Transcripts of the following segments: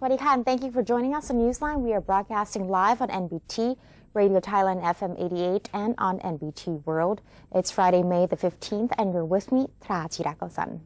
Swadee Khan, thank you for joining us on Newsline. We are broadcasting live on NBT, Radio Thailand FM 88 and on NBT World. It's Friday, May the 15th, and you're with me, Tra Chirakosan.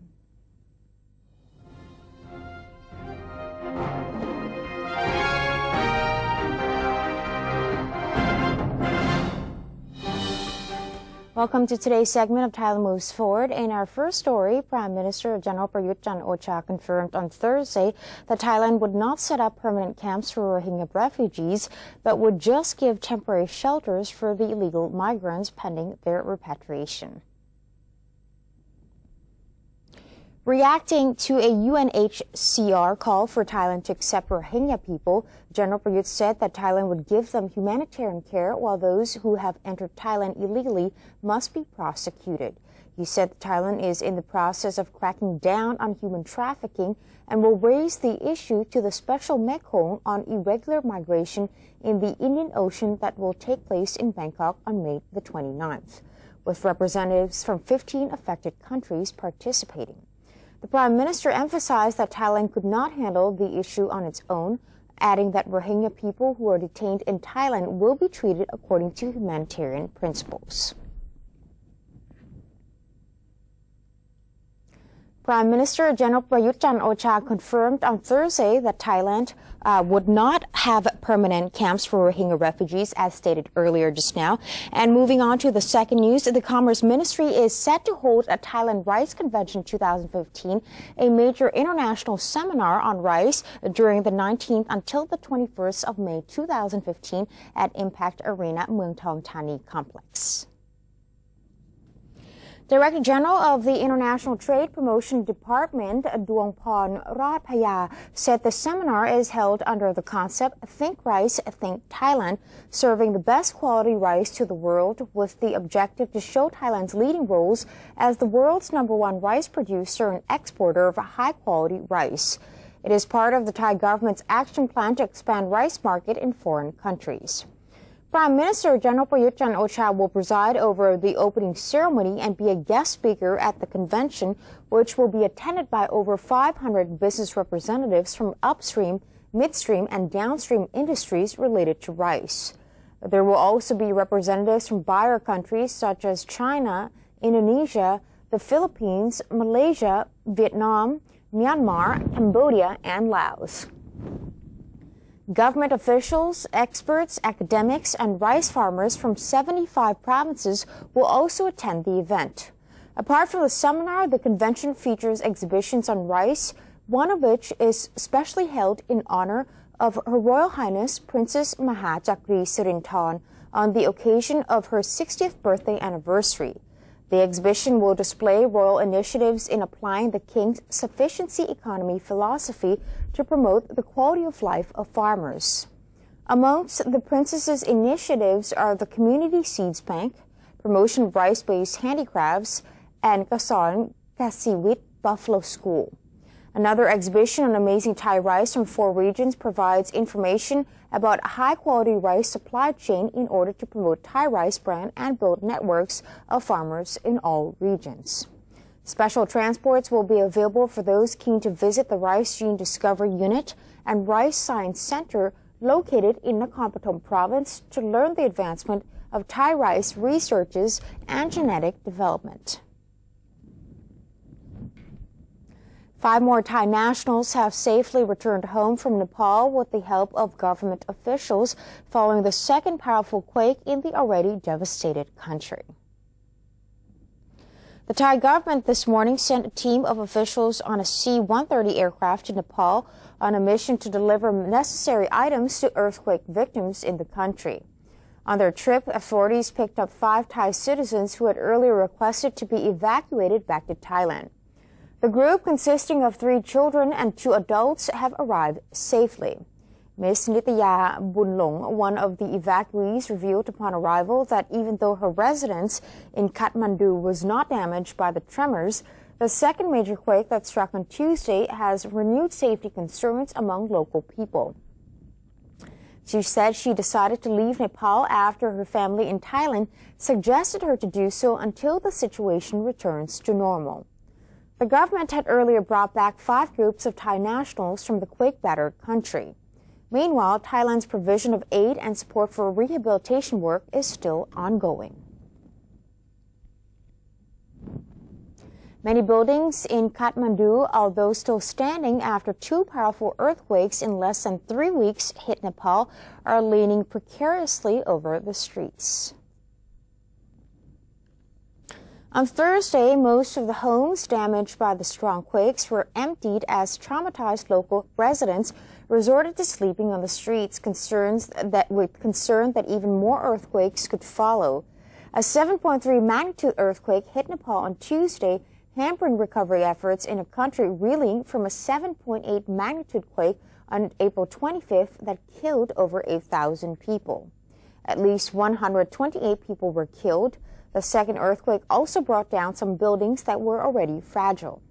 Welcome to today's segment of Thailand Moves Forward. In our first story, Prime Minister General Prayut Chan-o-cha confirmed on Thursday that Thailand would not set up permanent camps for Rohingya refugees, but would just give temporary shelters for the illegal migrants pending their repatriation. Reacting to a UNHCR call for Thailand to accept Rohingya people, General Prayut said that Thailand would give them humanitarian care while those who have entered Thailand illegally must be prosecuted. He said that Thailand is in the process of cracking down on human trafficking and will raise the issue to the special Mekong on irregular migration in the Indian Ocean that will take place in Bangkok on May the 29th, with representatives from 15 affected countries participating. The Prime Minister emphasized that Thailand could not handle the issue on its own, adding that Rohingya people who are detained in Thailand will be treated according to humanitarian principles. Prime Minister General Prayut Chan-o-cha confirmed on Thursday that Thailand would not have permanent camps for Rohingya refugees, as stated earlier just now. And moving on to the second news, the Commerce Ministry is set to hold a Thailand Rice Convention 2015, a major international seminar on rice during the 19th until the 21st of May 2015 at Impact Arena, Muang Thong Thani Complex. Director General of the International Trade Promotion Department, Duongporn Ratphaya, said the seminar is held under the concept Think Rice, Think Thailand, serving the best quality rice to the world with the objective to show Thailand's leading roles as the world's #1 rice producer and exporter of high-quality rice. It is part of the Thai government's action plan to expand rice market in foreign countries. Prime Minister General Prayut Chan-o-cha will preside over the opening ceremony and be a guest speaker at the convention, which will be attended by over 500 business representatives from upstream, midstream, and downstream industries related to rice. There will also be representatives from buyer countries such as China, Indonesia, the Philippines, Malaysia, Vietnam, Myanmar, Cambodia, and Laos. Government officials, experts, academics, and rice farmers from 75 provinces will also attend the event. Apart from the seminar, the convention features exhibitions on rice, one of which is specially held in honor of Her Royal Highness Princess Mahachakri Sirinthorn on the occasion of her 60th birthday anniversary. The exhibition will display royal initiatives in applying the King's sufficiency economy philosophy to promote the quality of life of farmers. Amongst the princess's initiatives are the Community Seeds Bank, promotion of rice-based handicrafts, and Kasorn Kasiwit Buffalo School. Another exhibition on amazing Thai rice from 4 regions provides information about high-quality rice supply chain in order to promote Thai rice brand and build networks of farmers in all regions. Special transports will be available for those keen to visit the Rice Gene Discovery Unit and Rice Science Center located in Nakhon Pathom Province to learn the advancement of Thai rice researches and genetic development. 5 more Thai nationals have safely returned home from Nepal with the help of government officials following the second powerful quake in the already devastated country. The Thai government this morning sent a team of officials on a C-130 aircraft to Nepal on a mission to deliver necessary items to earthquake victims in the country. On their trip, authorities picked up 5 Thai citizens who had earlier requested to be evacuated back to Thailand. The group, consisting of 3 children and 2 adults, have arrived safely. Ms. Nitya Bunlong, one of the evacuees, revealed upon arrival that even though her residence in Kathmandu was not damaged by the tremors, the second major quake that struck on Tuesday has renewed safety concerns among local people. She said she decided to leave Nepal after her family in Thailand suggested her to do so until the situation returns to normal. The government had earlier brought back 5 groups of Thai nationals from the quake-battered country. Meanwhile, Thailand's provision of aid and support for rehabilitation work is still ongoing. Many buildings in Kathmandu, although still standing after 2 powerful earthquakes in less than 3 weeks hit Nepal, are leaning precariously over the streets. On Thursday, most of the homes damaged by the strong quakes were emptied as traumatized local residents resorted to sleeping on the streets, concerned that even more earthquakes could follow. A 7.3 magnitude earthquake hit Nepal on Tuesday, hampering recovery efforts in a country reeling from a 7.8 magnitude quake on April 25th that killed over 8,000 people. At least 128 people were killed. The second earthquake also brought down some buildings that were already fragile.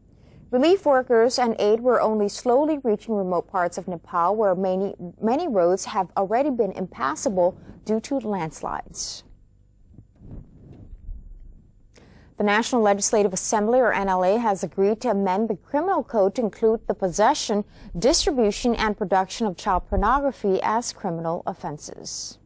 Relief workers and aid were only slowly reaching remote parts of Nepal where many roads have already been impassable due to landslides. The National Legislative Assembly, or NLA, has agreed to amend the criminal code to include the possession, distribution, and production of child pornography as criminal offenses.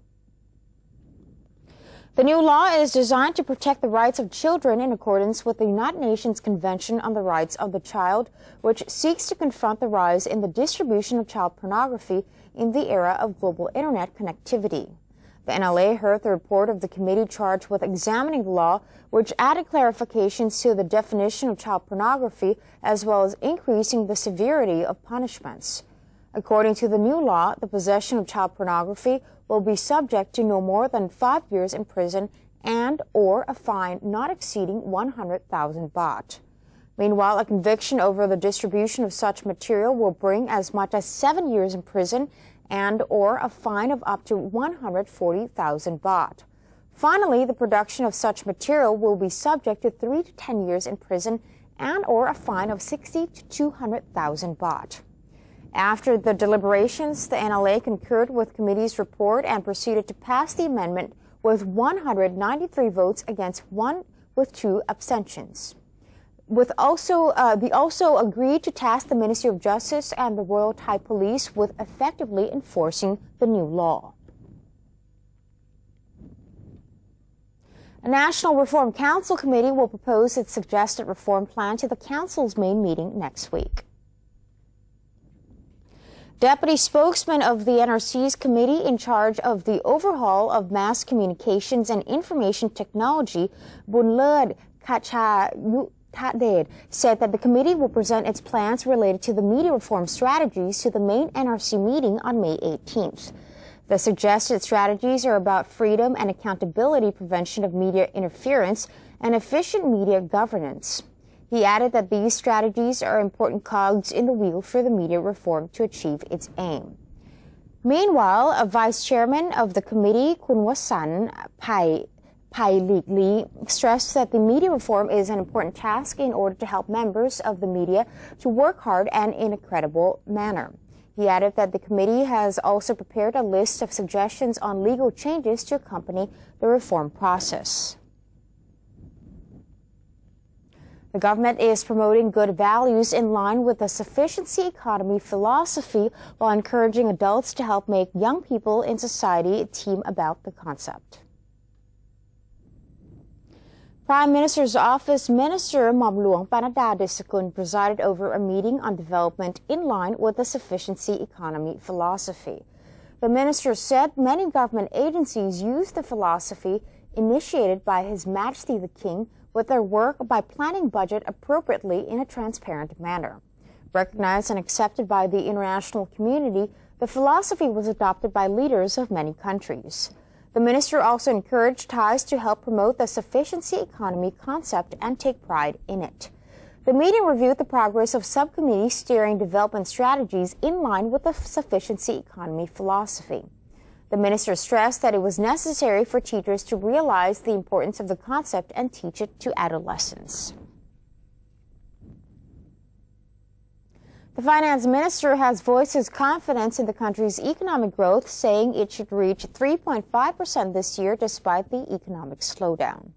The new law is designed to protect the rights of children in accordance with the United Nations Convention on the Rights of the Child, which seeks to confront the rise in the distribution of child pornography in the era of global internet connectivity. The NLA heard the report of the committee charged with examining the law, which added clarifications to the definition of child pornography as well as increasing the severity of punishments. According to the new law, the possession of child pornography will be subject to no more than 5 years in prison and/or a fine not exceeding 100,000 baht. Meanwhile, a conviction over the distribution of such material will bring as much as 7 years in prison and/or a fine of up to 140,000 baht. Finally, the production of such material will be subject to 3 to 10 years in prison and/or a fine of 60 to 200,000 baht. After the deliberations, the NLA concurred with committee's report and proceeded to pass the amendment with 193 votes against 1 with 2 abstentions. They also agreed to task the Ministry of Justice and the Royal Thai Police with effectively enforcing the new law. A National Reform Council committee will propose its suggested reform plan to the Council's main meeting next week. Deputy spokesman of the NRC's committee in charge of the overhaul of mass communications and information technology, Bunlerd Kachayutaded, said that the committee will present its plans related to the media reform strategies to the main NRC meeting on May 18th. The suggested strategies are about freedom and accountability, prevention of media interference, and efficient media governance. He added that these strategies are important cogs in the wheel for the media reform to achieve its aim. Meanwhile, a vice chairman of the committee, Kun Wasan Pai stressed that the media reform is an important task in order to help members of the media to work hard and in a credible manner. He added that the committee has also prepared a list of suggestions on legal changes to accompany the reform process. The government is promoting good values in line with the sufficiency economy philosophy while encouraging adults to help make young people in society team about the concept. Prime Minister's Office Minister Mamluang Panada Disakun presided over a meeting on development in line with the sufficiency economy philosophy. The minister said many government agencies use the philosophy initiated by His Majesty the King with their work by planning budget appropriately in a transparent manner. Recognized and accepted by the international community, the philosophy was adopted by leaders of many countries. The minister also encouraged Thais to help promote the sufficiency economy concept and take pride in it. The meeting reviewed the progress of subcommittees steering development strategies in line with the sufficiency economy philosophy. The minister stressed that it was necessary for teachers to realize the importance of the concept and teach it to adolescents. The finance minister has voiced his confidence in the country's economic growth, saying it should reach 3.5% this year despite the economic slowdown.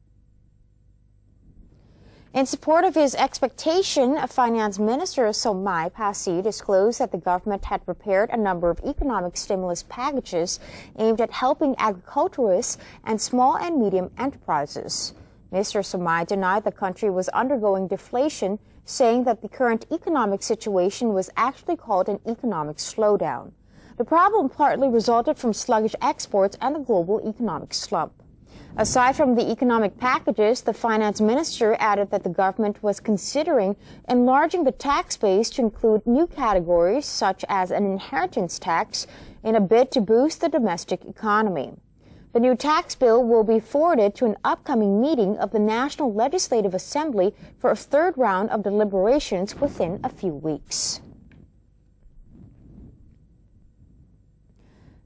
In support of his expectation, Finance Minister Somai Pasi disclosed that the government had prepared a number of economic stimulus packages aimed at helping agriculturists and small and medium enterprises. Mr. Somai denied the country was undergoing deflation, saying that the current economic situation was actually called an economic slowdown. The problem partly resulted from sluggish exports and the global economic slump. Aside from the economic packages, the finance minister added that the government was considering enlarging the tax base to include new categories such as an inheritance tax in a bid to boost the domestic economy. The new tax bill will be forwarded to an upcoming meeting of the National Legislative Assembly for a third round of deliberations within a few weeks.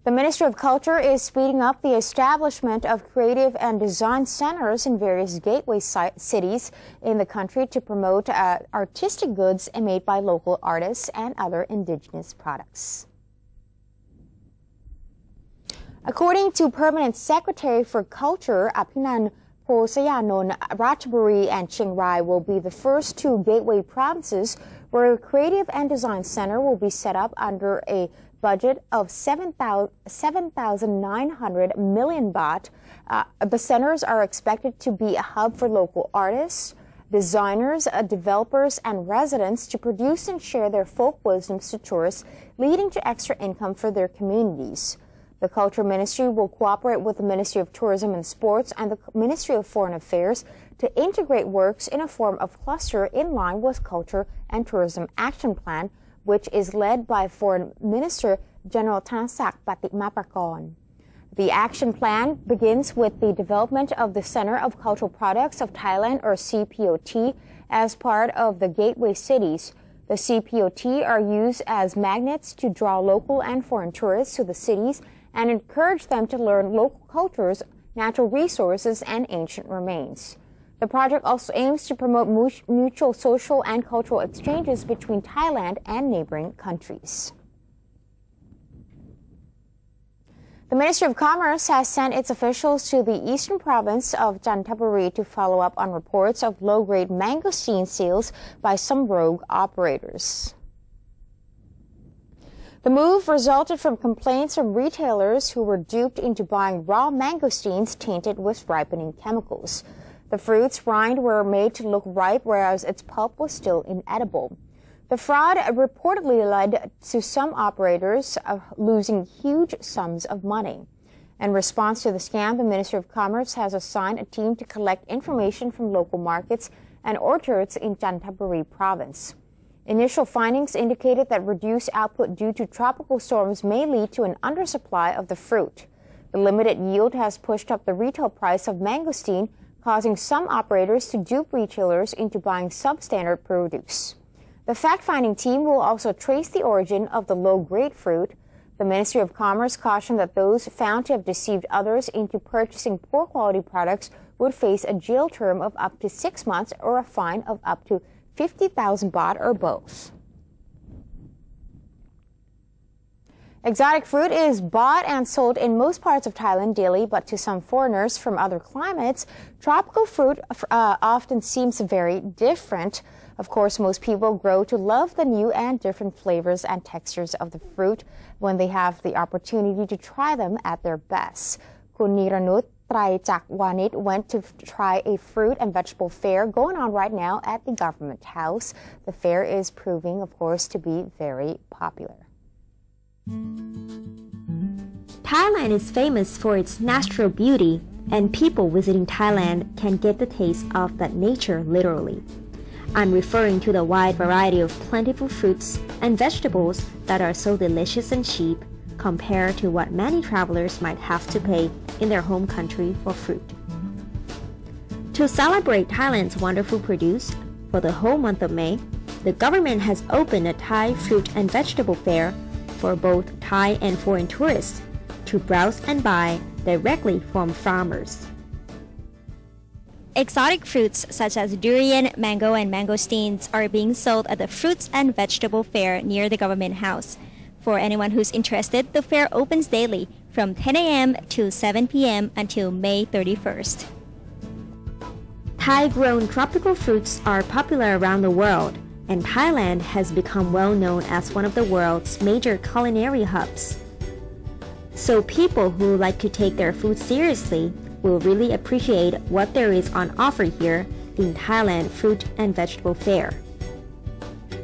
The Ministry of Culture is speeding up the establishment of creative and design centers in various gateway cities in the country to promote artistic goods made by local artists and other indigenous products. According to Permanent Secretary for Culture, Apinan Posayanon, Ratchaburi and Chiang Rai will be the first two gateway provinces where a creative and design center will be set up under a budget of 7,900 million baht. The centers are expected to be a hub for local artists, designers, developers, and residents to produce and share their folk wisdoms to tourists, leading to extra income for their communities. The Culture Ministry will cooperate with the Ministry of Tourism and Sports and the Ministry of Foreign Affairs to integrate works in a form of cluster in line with Culture and Tourism Action Plan, which is led by Foreign Minister General Thanasak Patimapakon. The action plan begins with the development of the Center of Cultural Products of Thailand, or CPOT, as part of the gateway cities. The CPOT are used as magnets to draw local and foreign tourists to the cities and encourage them to learn local cultures, natural resources, and ancient remains. The project also aims to promote mutual social and cultural exchanges between Thailand and neighboring countries. The Ministry of Commerce has sent its officials to the eastern province of Chanthaburi to follow up on reports of low-grade mangosteen sales by some rogue operators. The move resulted from complaints from retailers who were duped into buying raw mangosteens tainted with ripening chemicals. The fruit's rind were made to look ripe, whereas its pulp was still inedible. The fraud reportedly led to some operators losing huge sums of money. In response to the scam, the Ministry of Commerce has assigned a team to collect information from local markets and orchards in Chanthaburi province. Initial findings indicated that reduced output due to tropical storms may lead to an undersupply of the fruit. The limited yield has pushed up the retail price of mangosteen, causing some operators to dupe retailers into buying substandard produce. The fact-finding team will also trace the origin of the low-grade fruit. The Ministry of Commerce cautioned that those found to have deceived others into purchasing poor-quality products would face a jail term of up to 6 months or a fine of up to 50,000 baht or both. Exotic fruit is bought and sold in most parts of Thailand daily, but to some foreigners from other climates, tropical fruit often seems very different. Of course, most people grow to love the new and different flavors and textures of the fruit when they have the opportunity to try them at their best. Kun Niranut Traichak Wanit went to try a fruit and vegetable fair going on right now at the government house. The fair is proving, of course, to be very popular. Thailand is famous for its natural beauty, and people visiting Thailand can get the taste of that nature literally. I'm referring to the wide variety of plentiful fruits and vegetables that are so delicious and cheap compared to what many travelers might have to pay in their home country for fruit. To celebrate Thailand's wonderful produce, for the whole month of May, the government has opened a Thai fruit and vegetable fair for both Thai and foreign tourists to browse and buy directly from farmers. Exotic fruits such as durian, mango, and mangosteens are being sold at the Fruits and Vegetable Fair near the government house. For anyone who's interested, the fair opens daily from 10 a.m. to 7 p.m. until May 31st. Thai-grown tropical fruits are popular around the world, and Thailand has become well known as one of the world's major culinary hubs. So people who like to take their food seriously will really appreciate what there is on offer here in Thailand Fruit and Vegetable Fair.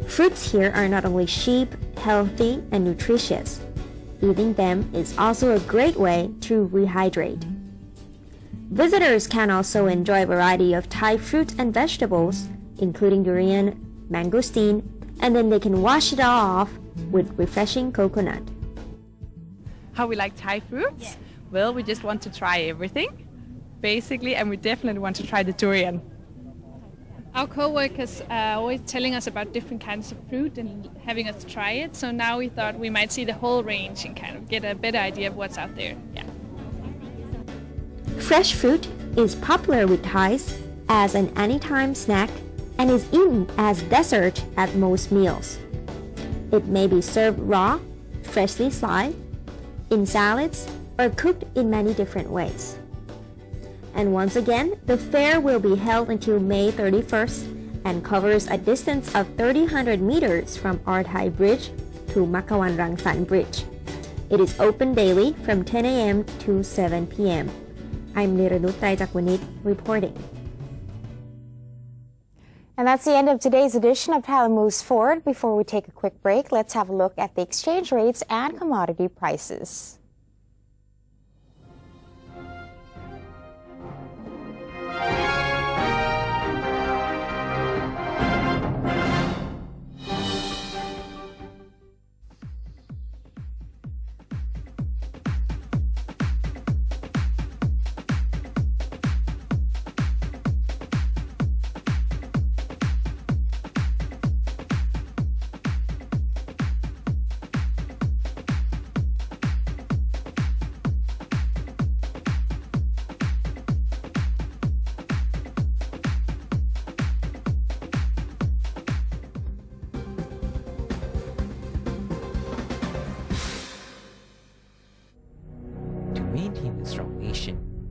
Fruits here are not only cheap, healthy, and nutritious. Eating them is also a great way to rehydrate. Visitors can also enjoy a variety of Thai fruits and vegetables, including durian, mangosteen, and then they can wash it all off with refreshing coconut. How we like Thai fruits? Yeah. Well, we just want to try everything, basically, and we definitely want to try the durian. Our co-workers are always telling us about different kinds of fruit and having us try it, so now we thought we might see the whole range and kind of get a better idea of what's out there. Yeah. Fresh fruit is popular with Thais as an anytime snack and is eaten as dessert at most meals. It may be served raw, freshly sliced, in salads, or cooked in many different ways. And once again, the fair will be held until May 31st and covers a distance of 3,000 meters from Thai Bridge to Makawan Rangsan Bridge. It is open daily from 10 a.m. to 7 p.m. I'm Niranut Taijakwanit reporting. And that's the end of today's edition of Thailand Moves Forward. Before we take a quick break, let's have a look at the exchange rates and commodity prices.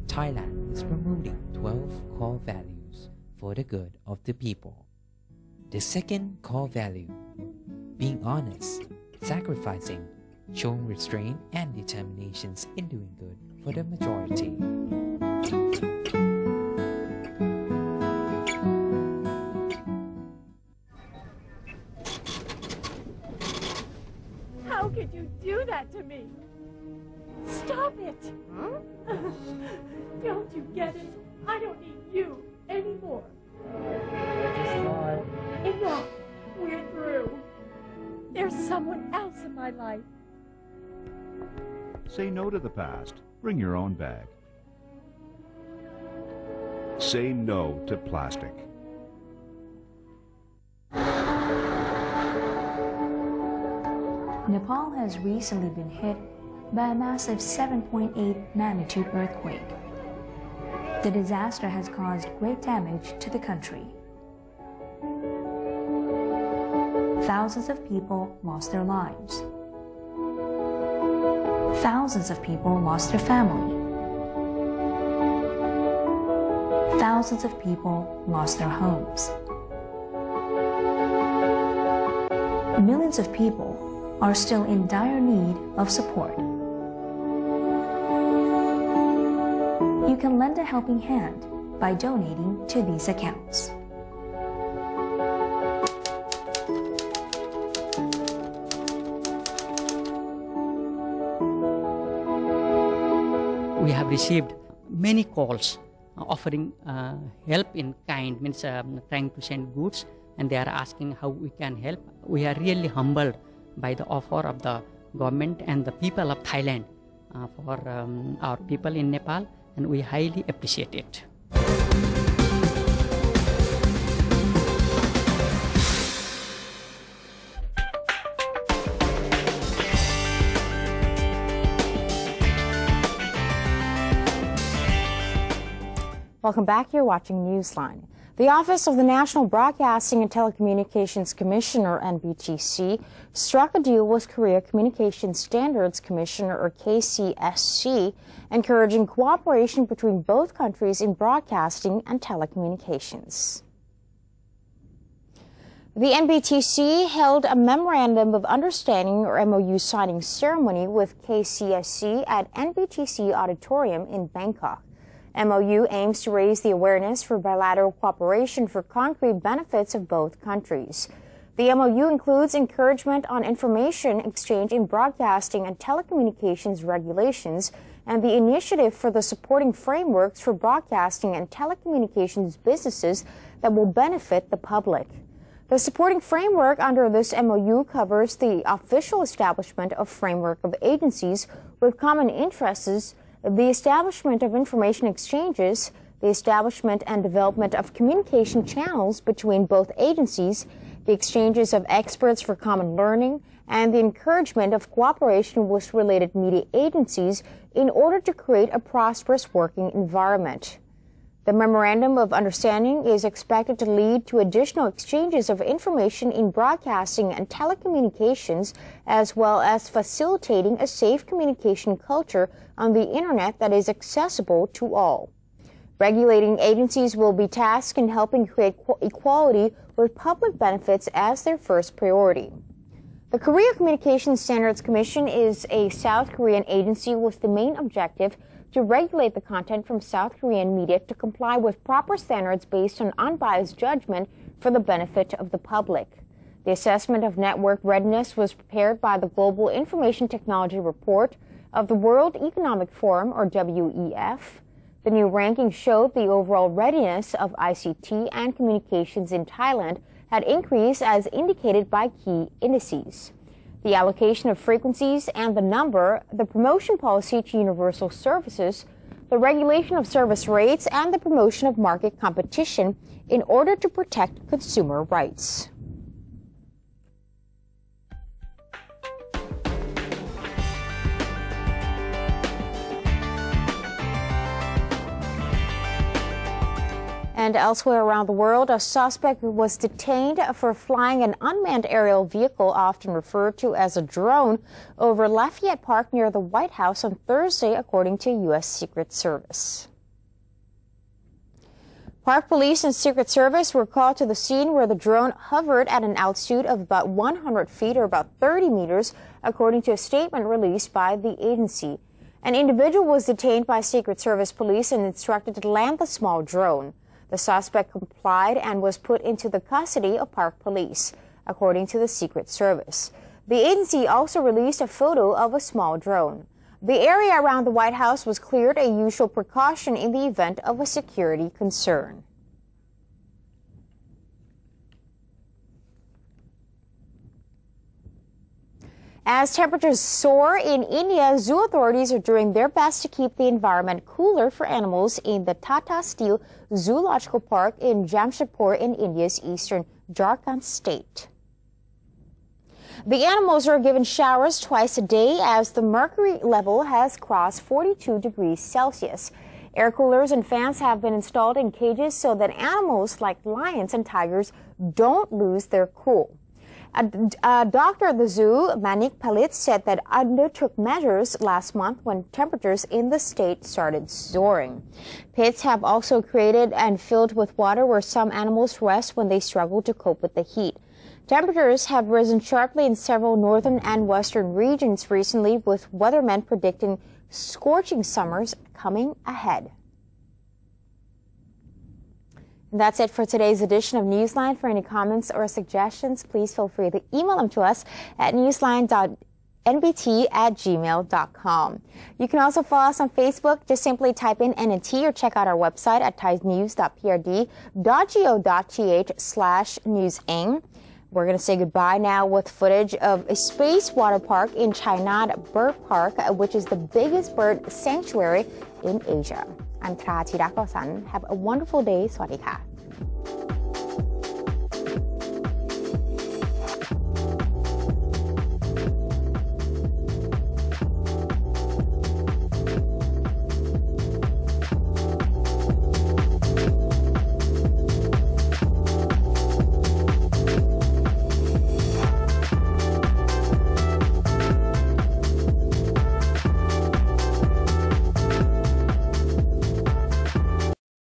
Thailand is promoting 12 core values for the good of the people. The second core value, being honest, sacrificing, showing restraint and determinations in doing good for the majority. How could you do that to me? Stop it! Huh? Don't you get it? I don't need you anymore. Enough! We're through. There's someone else in my life. Say no to the past. Bring your own bag. Say no to plastic. Nepal has recently been hit by a massive 7.8 magnitude earthquake. The disaster has caused great damage to the country. Thousands of people lost their lives. Thousands of people lost their family. Thousands of people lost their homes. Millions of people are still in dire need of support. You can lend a helping hand by donating to these accounts. We have received many calls offering help in kind, means trying to send goods, and they are asking how we can help. We are really humbled by the offer of the government and the people of Thailand for our people in Nepal, and we highly appreciate it. Welcome back. You're watching Newsline. The Office of the National Broadcasting and Telecommunications Commissioner, NBTC, struck a deal with Korea Communication Standards Commissioner, or KCSC, encouraging cooperation between both countries in broadcasting and telecommunications. The NBTC held a Memorandum of Understanding, or MOU, signing ceremony with KCSC at NBTC Auditorium in Bangkok. MOU aims to raise the awareness for bilateral cooperation for concrete benefits of both countries. The MOU includes encouragement on information exchange in broadcasting and telecommunications regulations and the initiative for the supporting frameworks for broadcasting and telecommunications businesses that will benefit the public. The supporting framework under this MOU covers the official establishment of framework of agencies with common interests, the establishment of information exchanges, the establishment and development of communication channels between both agencies, the exchanges of experts for common learning, and the encouragement of cooperation with related media agencies in order to create a prosperous working environment. The Memorandum of Understanding is expected to lead to additional exchanges of information in broadcasting and telecommunications, as well as facilitating a safe communication culture on the Internet that is accessible to all. Regulating agencies will be tasked in helping create equality with public benefits as their first priority. The Korea Communication Standards Commission is a South Korean agency with the main objective to regulate the content from South Korean media to comply with proper standards based on unbiased judgment for the benefit of the public. The assessment of network readiness was prepared by the Global Information Technology Report of the World Economic Forum, or WEF. The new ranking showed the overall readiness of ICT and communications in Thailand had increased as indicated by key indices. The allocation of frequencies and the number, the promotion policy to universal services, the regulation of service rates, and the promotion of market competition in order to protect consumer rights. And elsewhere around the world, a suspect was detained for flying an unmanned aerial vehicle, often referred to as a drone, over Lafayette Park near the White House on Thursday, according to U.S. Secret Service. Park Police and Secret Service were called to the scene where the drone hovered at an altitude of about 100 feet or about 30 meters, according to a statement released by the agency. An individual was detained by Secret Service police and instructed to land the small drone. The suspect complied and was put into the custody of Park Police, according to the Secret Service. The agency also released a photo of a small drone. The area around the White House was cleared, a usual precaution in the event of a security concern. As temperatures soar in India, zoo authorities are doing their best to keep the environment cooler for animals in the Tata Steel Zoological Park in Jamshedpur in India's eastern Jharkhand state. The animals are given showers twice a day as the mercury level has crossed 42 degrees Celsius. Air coolers and fans have been installed in cages so that animals like lions and tigers don't lose their cool. A doctor at the zoo, Manik Palit, said that undertook measures last month when temperatures in the state started soaring. Pits have also created and filled with water where some animals rest when they struggle to cope with the heat. Temperatures have risen sharply in several northern and western regions recently, with weathermen predicting scorching summers coming ahead. And that's it for today's edition of Newsline. For any comments or suggestions, please feel free to email them to us at newsline.nbt@gmail.com. You can also follow us on Facebook. Just simply type in NNT or check out our website at thainews.prd.go.th/newsang. We're going to say goodbye now with footage of a space water park in Chainat Bird Park, which is the biggest bird sanctuary in Asia. I'm Tra Chirakosan. Have a wonderful day. สวัสดีค่ะ